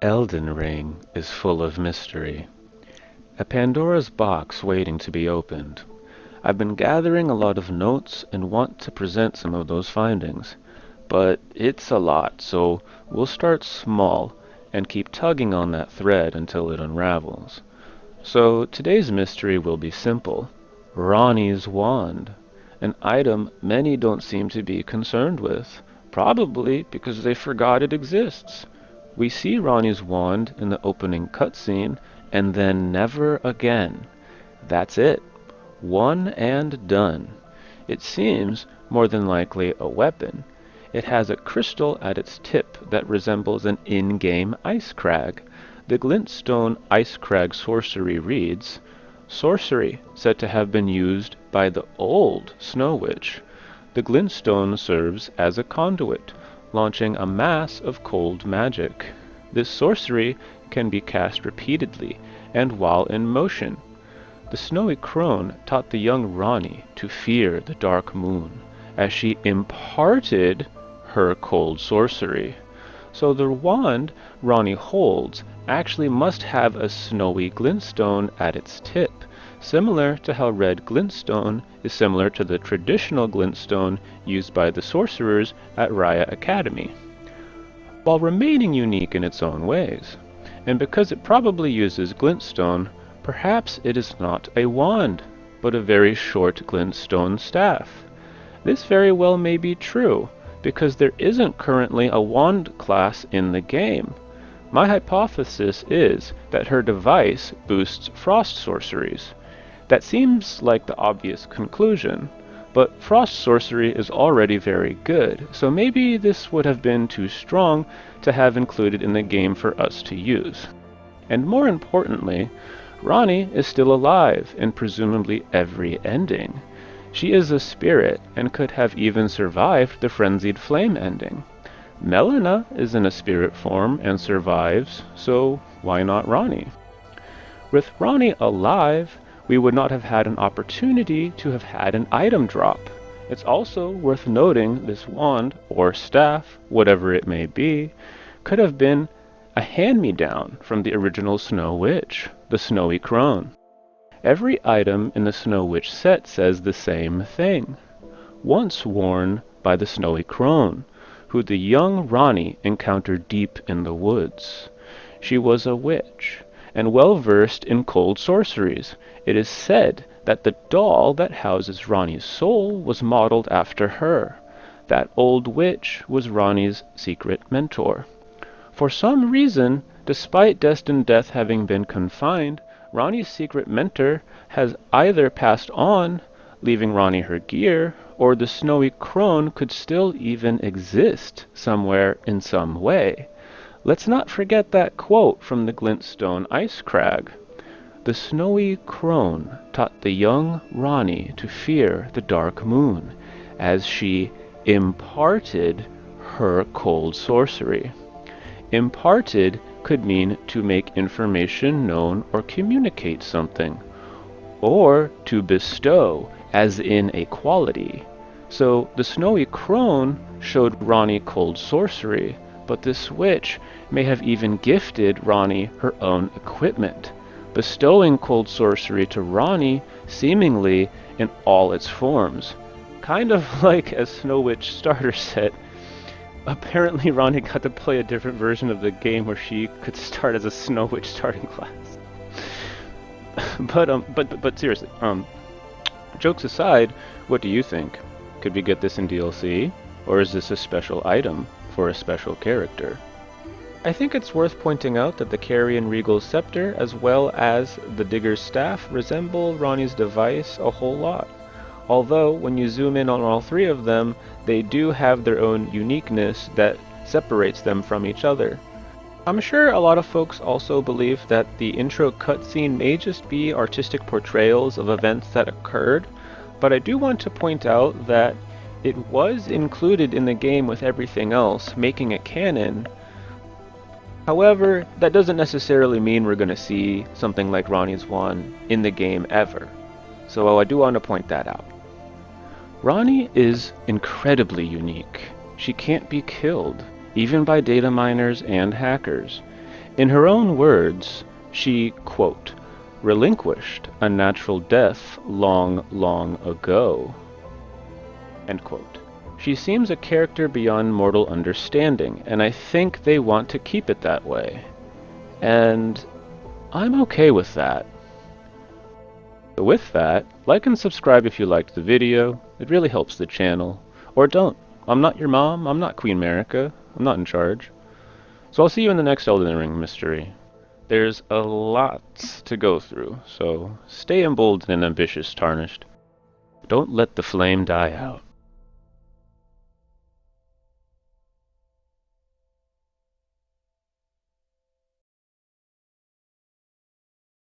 Elden Ring is full of mystery. A Pandora's box waiting to be opened. I've been gathering a lot of notes and want to present some of those findings. But it's a lot, so we'll start small and keep tugging on that thread until it unravels. So today's mystery will be simple. Ranni's wand. An item many don't seem to be concerned with. Probably because they forgot it exists. We see Ranni's wand in the opening cutscene, and then never again. That's it. One and done. It seems more than likely a weapon. It has a crystal at its tip that resembles an in-game Icecrag. The Glintstone Icecrag sorcery reads, Sorcery said to have been used by the old Snow Witch. The Glintstone serves as a conduit, launching a mass of cold magic. This sorcery can be cast repeatedly and while in motion. The snowy crone taught the young Ranni to fear the dark moon, as she imparted her cold sorcery. So the wand Ranni holds actually must have a snowy glintstone at its tip, similar to how red glintstone is similar to the traditional glintstone used by the sorcerers at Raya Academy, while remaining unique in its own ways. And because it probably uses glintstone, perhaps it is not a wand, but a very short glintstone staff. This very well may be true, because there isn't currently a wand class in the game. My hypothesis is that her device boosts frost sorceries. That seems like the obvious conclusion, but frost sorcery is already very good, so maybe this would have been too strong to have included in the game for us to use. And more importantly, Ranni is still alive in presumably every ending. She is a spirit and could have even survived the Frenzied Flame ending. Melina is in a spirit form and survives, so why not Ranni? With Ranni alive, we would not have had an opportunity to have had an item drop. It's also worth noting this wand, or staff, whatever it may be, could have been a hand-me-down from the original Snow Witch, the Snowy Crone. Every item in the Snow Witch set says the same thing. Once worn by the Snowy Crone, who the young Ranni encountered deep in the woods. She was a witch, and well versed in cold sorceries. It is said that the doll that houses Ranni's soul was modeled after her. That old witch was Ranni's secret mentor. For some reason, despite destined death having been confined, Ranni's secret mentor has either passed on, leaving Ranni her gear, or the snowy crone could still even exist somewhere in some way. Let's not forget that quote from the Glintstone Icecrag. The snowy crone taught the young Ranni to fear the dark moon, as she imparted her cold sorcery. Imparted could mean to make information known or communicate something, or to bestow, as in a quality. So the snowy crone showed Ranni cold sorcery, but this witch may have even gifted Ranni her own equipment, bestowing cold sorcery to Ranni seemingly in all its forms. Kind of like a Snow Witch starter set. Apparently Ranni got to play a different version of the game where she could start as a Snow Witch starting class. but seriously, jokes aside, what do you think? Could we get this in DLC, or is this a special item for a special character? I think it's worth pointing out that the Carian Regal's scepter, as well as the Digger's staff, resemble Ranni's device a whole lot. Although, when you zoom in on all three of them, they do have their own uniqueness that separates them from each other. I'm sure a lot of folks also believe that the intro cutscene may just be artistic portrayals of events that occurred, but I do want to point out that it was included in the game with everything else, making it canon. However, that doesn't necessarily mean we're going to see something like Ranni's wand in the game ever. So I do want to point that out. Ranni is incredibly unique. She can't be killed, even by data miners and hackers. In her own words, she, quote, relinquished a natural death long, long ago, end quote. She seems a character beyond mortal understanding, and I think they want to keep it that way. And I'm okay with that. With that, like and subscribe if you liked the video. It really helps the channel. Or don't. I'm not your mom. I'm not Queen America. I'm not in charge. So I'll see you in the next Elden Ring mystery. There's a lot to go through, so stay emboldened and ambitious, Tarnished. Don't let the flame die out.